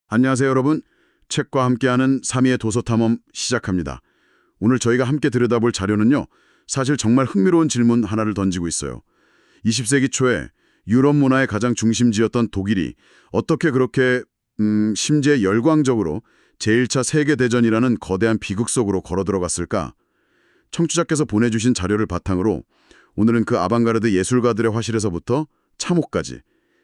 안녕하세요, 여러분. 책과 함께하는 3위의 도서탐험 시작합니다. 오늘 저희가 함께 들여다볼 자료는요, 사실 정말 흥미로운 질문 하나를 던지고 있어요. 20세기 초에 유럽 문화의 가장 중심지였던 독일이 어떻게 그렇게 심지어 열광적으로 제1차 세계대전이라는 거대한 비극 속으로 걸어들어갔을까? 청취자께서 보내주신 자료를 바탕으로 오늘은 그 아방가르드 예술가들의 화실에서부터 참호까지,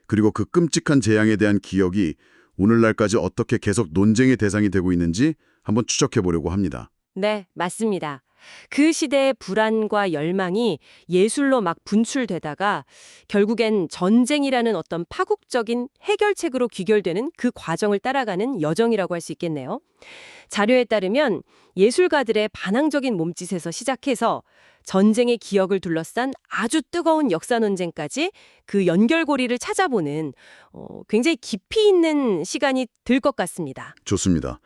그리고 그 끔찍한 재앙에 대한 기억이 오늘날까지 어떻게 계속 논쟁의 대상이 되고 있는지 한번 추적해 보려고 합니다. 네, 맞습니다. 그 시대의 불안과 열망이 예술로 막 분출되다가 결국엔 전쟁이라는 어떤 파국적인 해결책으로 귀결되는 그 과정을 따라가는 여정이라고 할 수 있겠네요. 자료에 따르면 예술가들의 반항적인 몸짓에서 시작해서 전쟁의 기억을 둘러싼 아주 뜨거운 역사 논쟁까지 그 연결고리를 찾아보는 굉장히 깊이 있는 시간이 들 것 같습니다. 좋습니다.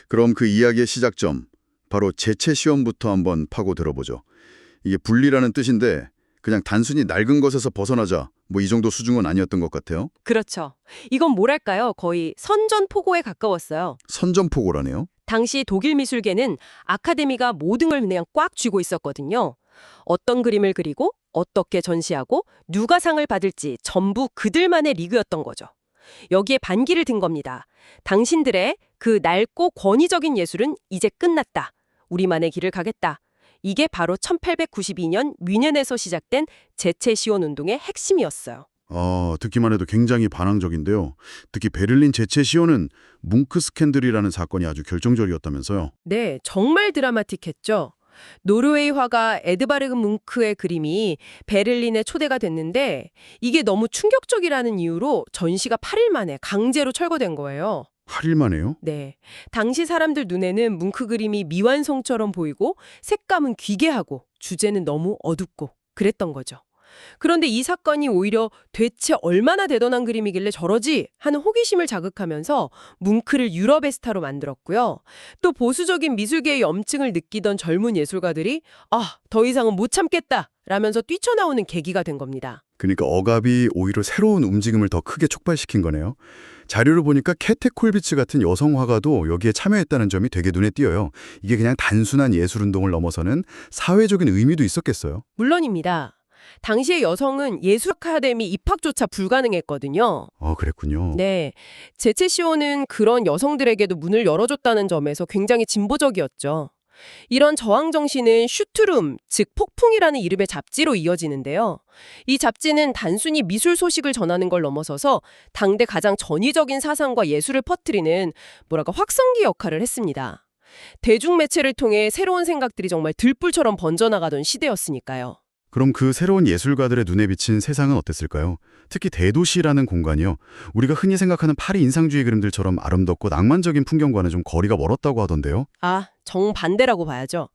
그럼 그 이야기의 시작점, 바로 제체 시험부터 한번 파고 들어보죠. 이게 분리라는 뜻인데 그냥 단순히 낡은 것에서 벗어나자 뭐 이 정도 수준은 아니었던 것 같아요. 그렇죠. 이건 뭐랄까요? 거의 선전포고에 가까웠어요. 선전포고라네요. 당시 독일 미술계는 아카데미가 모든 걸 그냥 꽉 쥐고 있었거든요. 어떤 그림을 그리고 어떻게 전시하고 누가 상을 받을지 전부 그들만의 리그였던 거죠. 여기에 반기를 든 겁니다. 당신들의 그 낡고 권위적인 예술은 이제 끝났다. 우리만의 길을 가겠다. 이게 바로 1892년 뮌헨에서 시작된 제체시온 운동의 핵심이었어요. 듣기만 해도 굉장히 반항적인데요. 특히 베를린 제체 시온은 뭉크 스캔들이라는 사건이 아주 결정적이었다면서요. 네, 정말 드라마틱했죠. 노르웨이 화가 에드바르그 뭉크의 그림이 베를린에 초대가 됐는데 이게 너무 충격적이라는 이유로 전시가 8일 만에 강제로 철거된 거예요. 8일 만에요? 네. 당시 사람들 눈에는 뭉크 그림이 미완성처럼 보이고 색감은 귀괴하고 주제는 너무 어둡고 그랬던 거죠. 그런데 이 사건이 오히려 대체 얼마나 대단한 그림이길래 저러지 하는 호기심을 자극하면서 뭉크를 유럽의 스타로 만들었고요. 또 보수적인 미술계의 염증을 느끼던 젊은 예술가들이 더 이상은 못 참겠다 라면서 뛰쳐나오는 계기가 된 겁니다. 그러니까 억압이 오히려 새로운 움직임을 더 크게 촉발시킨 거네요. 자료를 보니까 캐테 콜비츠 같은 여성 화가도 여기에 참여했다는 점이 되게 눈에 띄어요. 이게 그냥 단순한 예술운동을 넘어서는 사회적인 의미도 있었겠어요. 물론입니다. 당시의 여성은 예술 아카데미 입학조차 불가능했거든요. 그랬군요. 네, 제체시온은 그런 여성들에게도 문을 열어줬다는 점에서 굉장히 진보적이었죠. 이런 저항 정신은 슈트룸, 즉 폭풍이라는 이름의 잡지로 이어지는데요. 이 잡지는 단순히 미술 소식을 전하는 걸 넘어서서 당대 가장 전위적인 사상과 예술을 퍼뜨리는 확성기 역할을 했습니다. 대중매체를 통해 새로운 생각들이 정말 들불처럼 번져나가던 시대였으니까요. 그럼 그 새로운 예술가들의 눈에 비친 세상은 어땠을까요? 특히 대도시라는 공간이요. 우리가 흔히 생각하는 파리 인상주의 그림들처럼 아름답고 낭만적인 풍경과는 좀 거리가 멀었다고 하던데요. 정반대라고 봐야죠.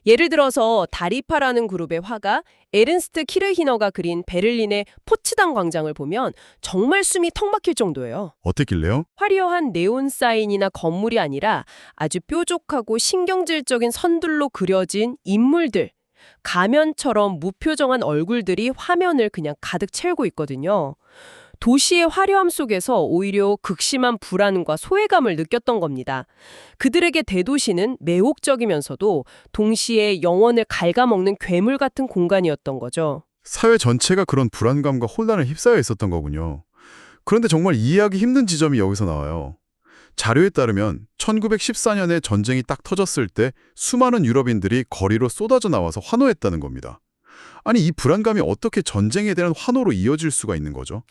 예를 들어서 다리파라는 그룹의 화가 에른스트 키르히너가 그린 베를린의 포츠당 광장을 보면 정말 숨이 턱 막힐 정도예요. 어땠길래요? 화려한 네온 사인이나 건물이 아니라 아주 뾰족하고 신경질적인 선들로 그려진 인물들, 가면처럼 무표정한 얼굴들이 화면을 그냥 가득 채우고 있거든요. 도시의 화려함 속에서 오히려 극심한 불안과 소외감을 느꼈던 겁니다. 그들에게 대도시는 매혹적이면서도 동시에 영혼을 갉아먹는 괴물 같은 공간이었던 거죠. 사회 전체가 그런 불안감과 혼란을 휩싸여 있었던 거군요. 그런데 정말 이해하기 힘든 지점이 여기서 나와요. 자료에 따르면 1914년에 전쟁이 딱 터졌을 때 수많은 유럽인들이 거리로 쏟아져 나와서 환호했다는 겁니다. 아니, 이 불안감이 어떻게 전쟁에 대한 환호로 이어질 수가 있는 거죠?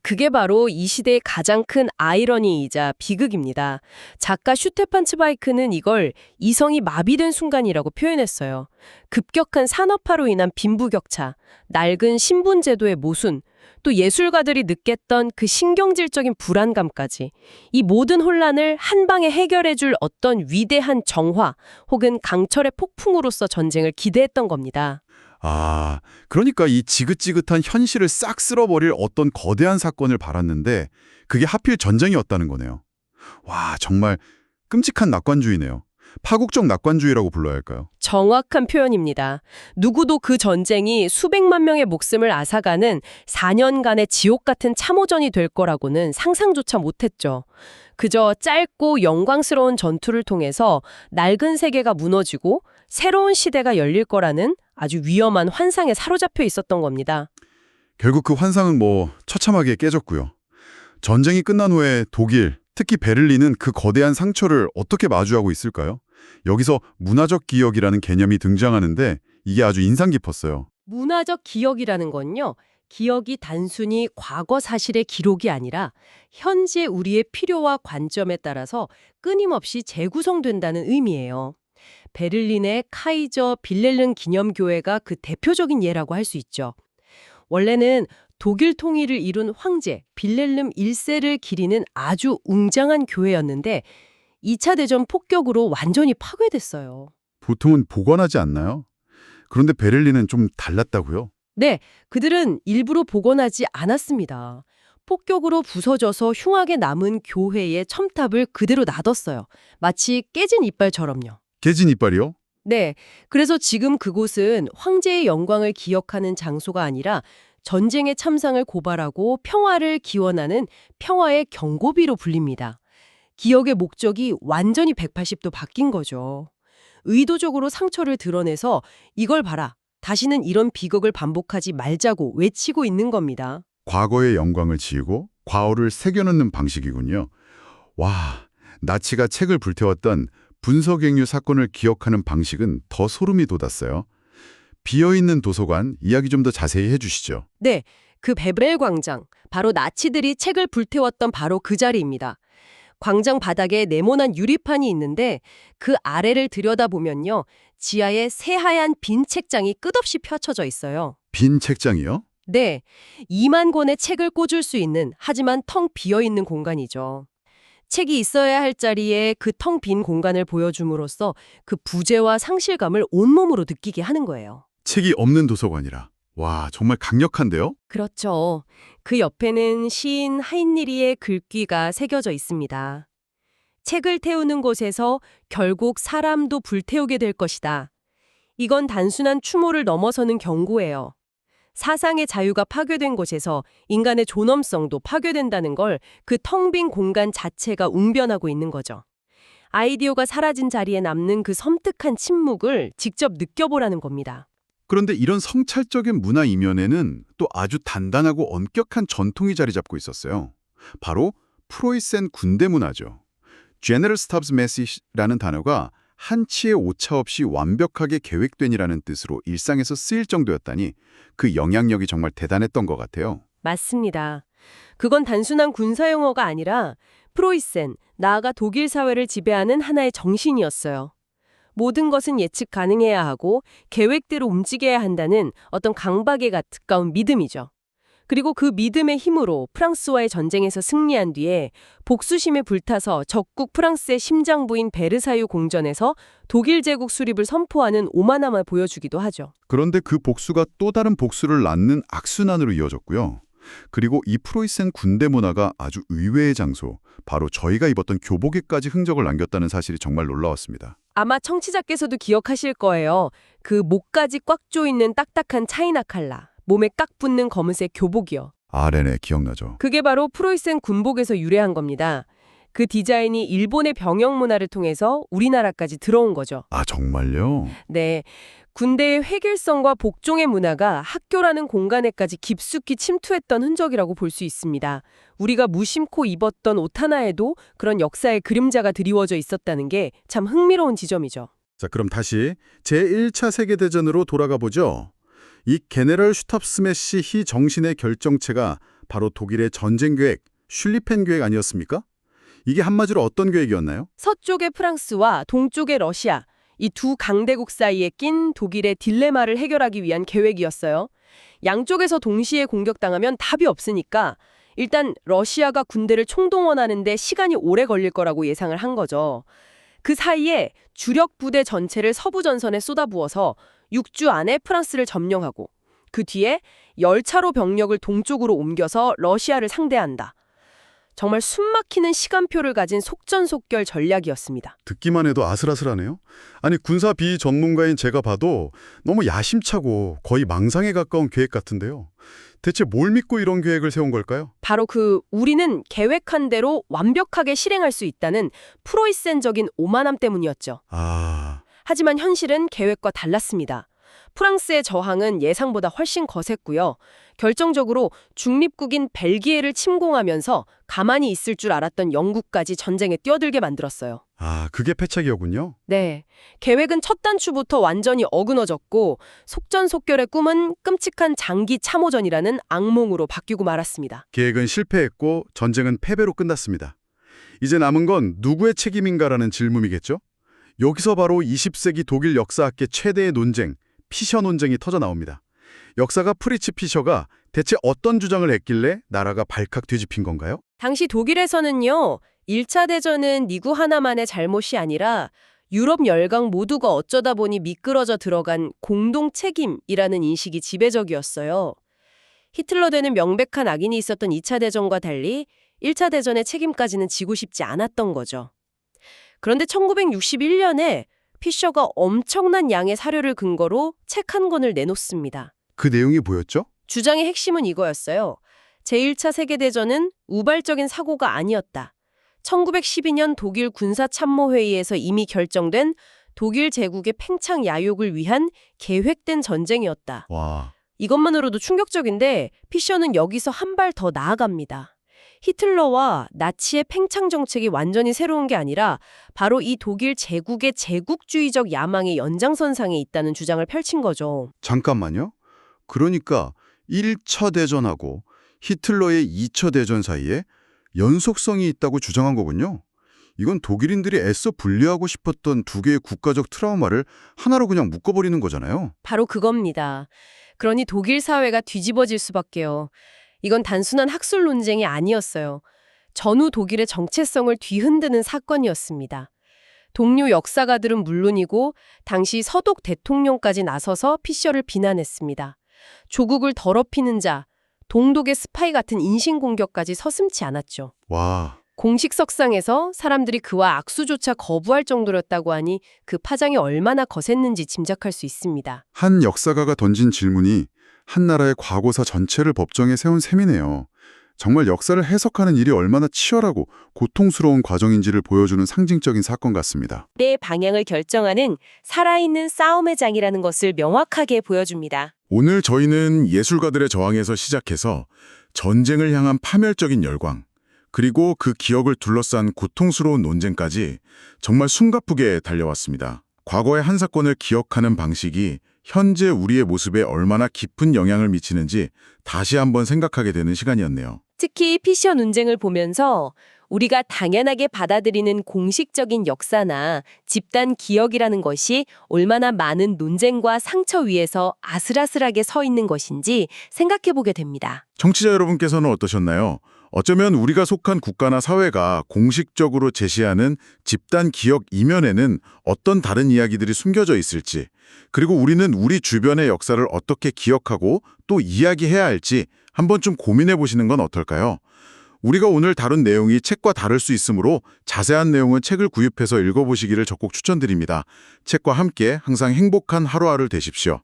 그게 바로 이 시대의 가장 큰 아이러니이자 비극입니다. 작가 슈테판 츠바이크는 이걸 이성이 마비된 순간이라고 표현했어요. 급격한 산업화로 인한 빈부격차, 낡은 신분제도의 모순, 또 예술가들이 느꼈던 그 신경질적인 불안감까지 이 모든 혼란을 한 방에 해결해줄 어떤 위대한 정화 혹은 강철의 폭풍으로서 전쟁을 기대했던 겁니다. 그러니까 이 지긋지긋한 현실을 싹 쓸어버릴 어떤 거대한 사건을 바랐는데 그게 하필 전쟁이었다는 거네요. 와, 정말 끔찍한 낙관주의네요. 파국적 낙관주의라고 불러야 할까요? 정확한 표현입니다. 누구도 그 전쟁이 수백만 명의 목숨을 앗아가는 4년간의 지옥 같은 참호전이 될 거라고는 상상조차 못했죠. 그저 짧고 영광스러운 전투를 통해서 낡은 세계가 무너지고 새로운 시대가 열릴 거라는 아주 위험한 환상에 사로잡혀 있었던 겁니다. 결국 그 환상은 처참하게 깨졌고요. 전쟁이 끝난 후에 독일, 특히 베를린은 그 거대한 상처를 어떻게 마주하고 있을까요? 여기서 문화적 기억이라는 개념이 등장하는데 이게 아주 인상 깊었어요. 문화적 기억이라는 건요, 기억이 단순히 과거 사실의 기록이 아니라 현재 우리의 필요와 관점에 따라서 끊임없이 재구성된다는 의미예요. 베를린의 카이저 빌렐름 기념교회가 그 대표적인 예라고 할 수 있죠. 원래는 독일 통일을 이룬 황제 빌렐름 1세를 기리는 아주 웅장한 교회였는데 2차 대전 폭격으로 완전히 파괴됐어요. 보통은 복원하지 않나요? 그런데 베를린은 좀 달랐다고요? 네, 그들은 일부러 복원하지 않았습니다. 폭격으로 부서져서 흉하게 남은 교회의 첨탑을 그대로 놔뒀어요. 마치 깨진 이빨처럼요. 깨진 이빨이요? 네, 그래서 지금 그곳은 황제의 영광을 기억하는 장소가 아니라 전쟁의 참상을 고발하고 평화를 기원하는 평화의 경고비로 불립니다. 기억의 목적이 완전히 180도 바뀐 거죠. 의도적으로 상처를 드러내서 이걸 봐라, 다시는 이런 비극을 반복하지 말자고 외치고 있는 겁니다. 과거의 영광을 지우고 과오를 새겨넣는 방식이군요. 와, 나치가 책을 불태웠던 분서갱유 사건을 기억하는 방식은 더 소름이 돋았어요. 비어있는 도서관 이야기 좀 더 자세히 해주시죠. 네, 그 베벨 광장, 바로 나치들이 책을 불태웠던 바로 그 자리입니다. 광장 바닥에 네모난 유리판이 있는데 그 아래를 들여다보면요, 지하에 새하얀 빈 책장이 끝없이 펼쳐져 있어요. 빈 책장이요? 네, 2만 권의 책을 꽂을 수 있는, 하지만 텅 비어있는 공간이죠. 책이 있어야 할 자리에 그 텅 빈 공간을 보여줌으로써 그 부재와 상실감을 온몸으로 느끼게 하는 거예요. 책이 없는 도서관이라. 와, 정말 강력한데요? 그렇죠. 그 옆에는 시인 하인리의 글귀가 새겨져 있습니다. 책을 태우는 곳에서 결국 사람도 불태우게 될 것이다. 이건 단순한 추모를 넘어서는 경고예요. 사상의 자유가 파괴된 곳에서 인간의 존엄성도 파괴된다는 걸 그 텅 빈 공간 자체가 웅변하고 있는 거죠. 아이디어가 사라진 자리에 남는 그 섬뜩한 침묵을 직접 느껴보라는 겁니다. 그런데 이런 성찰적인 문화 이면에는 또 아주 단단하고 엄격한 전통이 자리 잡고 있었어요. 바로 프로이센 군대 문화죠. General Stab's Message라는 단어가 한치의 오차 없이 완벽하게 계획된이라는 뜻으로 일상에서 쓰일 정도였다니 그 영향력이 정말 대단했던 것 같아요. 맞습니다. 그건 단순한 군사 용어가 아니라 프로이센, 나아가 독일 사회를 지배하는 하나의 정신이었어요. 모든 것은 예측 가능해야 하고 계획대로 움직여야 한다는 어떤 강박에 가까운 믿음이죠. 그리고 그 믿음의 힘으로 프랑스와의 전쟁에서 승리한 뒤에 복수심에 불타서 적국 프랑스의 심장부인 베르사유 궁전에서 독일 제국 수립을 선포하는 오만함을 보여주기도 하죠. 그런데 그 복수가 또 다른 복수를 낳는 악순환으로 이어졌고요. 그리고 이 프로이센 군대 문화가 아주 의외의 장소, 바로 저희가 입었던 교복에까지 흔적을 남겼다는 사실이 정말 놀라웠습니다. 아마 청취자께서도 기억하실 거예요. 그 목까지 꽉 조이는 딱딱한 차이나 칼라, 몸에 깍 붙는 검은색 교복이요. 네네, 기억나죠. 그게 바로 프로이센 군복에서 유래한 겁니다. 그 디자인이 일본의 병영 문화를 통해서 우리나라까지 들어온 거죠. 아, 정말요? 네, 군대의 획일성과 복종의 문화가 학교라는 공간에까지 깊숙이 침투했던 흔적이라고 볼 수 있습니다. 우리가 무심코 입었던 옷 하나에도 그런 역사의 그림자가 드리워져 있었다는 게 참 흥미로운 지점이죠. 자, 그럼 다시 제1차 세계대전으로 돌아가 보죠. 이 게네럴 슈탑스메시 정신의 결정체가 바로 독일의 전쟁 계획, 슐리펜 계획 아니었습니까? 이게 한마디로 어떤 계획이었나요? 서쪽의 프랑스와 동쪽의 러시아, 이 두 강대국 사이에 낀 독일의 딜레마를 해결하기 위한 계획이었어요. 양쪽에서 동시에 공격당하면 답이 없으니까 일단 러시아가 군대를 총동원하는데 시간이 오래 걸릴 거라고 예상을 한 거죠. 그 사이에 주력 부대 전체를 서부 전선에 쏟아부어서 6주 안에 프랑스를 점령하고 그 뒤에 열차로 병력을 동쪽으로 옮겨서 러시아를 상대한다. 정말 숨막히는 시간표를 가진 속전속결 전략이었습니다. 듣기만 해도 아슬아슬하네요. 아니 군사 비전문가인 제가 봐도 너무 야심차고 거의 망상에 가까운 계획 같은데요. 대체 뭘 믿고 이런 계획을 세운 걸까요? 바로 우리는 계획한 대로 완벽하게 실행할 수 있다는 프로이센적인 오만함 때문이었죠. 아, 하지만 현실은 계획과 달랐습니다. 프랑스의 저항은 예상보다 훨씬 거셌고요. 결정적으로 중립국인 벨기에를 침공하면서 가만히 있을 줄 알았던 영국까지 전쟁에 뛰어들게 만들었어요. 그게 패착이었군요. 네, 계획은 첫 단추부터 완전히 어그너졌고 속전속결의 꿈은 끔찍한 장기 참호전이라는 악몽으로 바뀌고 말았습니다. 계획은 실패했고 전쟁은 패배로 끝났습니다. 이제 남은 건 누구의 책임인가라는 질문이겠죠? 여기서 바로 20세기 독일 역사학계 최대의 논쟁, 피셔 논쟁이 터져 나옵니다. 역사가 프리츠 피셔가 대체 어떤 주장을 했길래 나라가 발칵 뒤집힌 건가요? 당시 독일에서는요, 1차 대전은 니구 하나만의 잘못이 아니라 유럽 열강 모두가 어쩌다 보니 미끄러져 들어간 공동 책임이라는 인식이 지배적이었어요. 히틀러되는 명백한 악인이 있었던 2차 대전과 달리 1차 대전의 책임까지는 지고 싶지 않았던 거죠. 그런데 1961년에 피셔가 엄청난 양의 사료를 근거로 책 한 권을 내놓습니다. 그 내용이 뭐였죠? 주장의 핵심은 이거였어요. 제1차 세계대전은 우발적인 사고가 아니었다. 1912년 독일 군사참모회의에서 이미 결정된 독일 제국의 팽창 야욕을 위한 계획된 전쟁이었다. 와, 이것만으로도 충격적인데 피셔는 여기서 한 발 더 나아갑니다. 히틀러와 나치의 팽창 정책이 완전히 새로운 게 아니라 바로 이 독일 제국의 제국주의적 야망의 연장선상에 있다는 주장을 펼친 거죠. 잠깐만요. 그러니까 1차 대전하고 히틀러의 2차 대전 사이에 연속성이 있다고 주장한 거군요. 이건 독일인들이 애써 분리하고 싶었던 두 개의 국가적 트라우마를 하나로 그냥 묶어버리는 거잖아요. 바로 그겁니다. 그러니 독일 사회가 뒤집어질 수밖에요. 이건 단순한 학술 논쟁이 아니었어요. 전후 독일의 정체성을 뒤흔드는 사건이었습니다. 동료 역사가들은 물론이고 당시 서독 대통령까지 나서서 피셔를 비난했습니다. 조국을 더럽히는 자, 동독의 스파이 같은 인신공격까지 서슴지 않았죠. 와, 공식 석상에서 사람들이 그와 악수조차 거부할 정도였다고 하니 그 파장이 얼마나 거셌는지 짐작할 수 있습니다. 한 역사가가 던진 질문이 한 나라의 과거사 전체를 법정에 세운 셈이네요. 정말 역사를 해석하는 일이 얼마나 치열하고 고통스러운 과정인지를 보여주는 상징적인 사건 같습니다. 내 방향을 결정하는 살아있는 싸움의 장이라는 것을 명확하게 보여줍니다. 오늘 저희는 예술가들의 저항에서 시작해서 전쟁을 향한 파멸적인 열광, 그리고 그 기억을 둘러싼 고통스러운 논쟁까지 정말 숨가쁘게 달려왔습니다. 과거의 한 사건을 기억하는 방식이 현재 우리의 모습에 얼마나 깊은 영향을 미치는지 다시 한번 생각하게 되는 시간이었네요. 특히 피셔 논쟁을 보면서 우리가 당연하게 받아들이는 공식적인 역사나 집단 기억이라는 것이 얼마나 많은 논쟁과 상처 위에서 아슬아슬하게 서 있는 것인지 생각해보게 됩니다. 청취자 여러분께서는 어떠셨나요? 어쩌면 우리가 속한 국가나 사회가 공식적으로 제시하는 집단 기억 이면에는 어떤 다른 이야기들이 숨겨져 있을지, 그리고 우리는 우리 주변의 역사를 어떻게 기억하고 또 이야기해야 할지 한번 좀 고민해 보시는 건 어떨까요? 우리가 오늘 다룬 내용이 책과 다를 수 있으므로 자세한 내용은 책을 구입해서 읽어보시기를 적극 추천드립니다. 책과 함께 항상 행복한 하루하루 되십시오.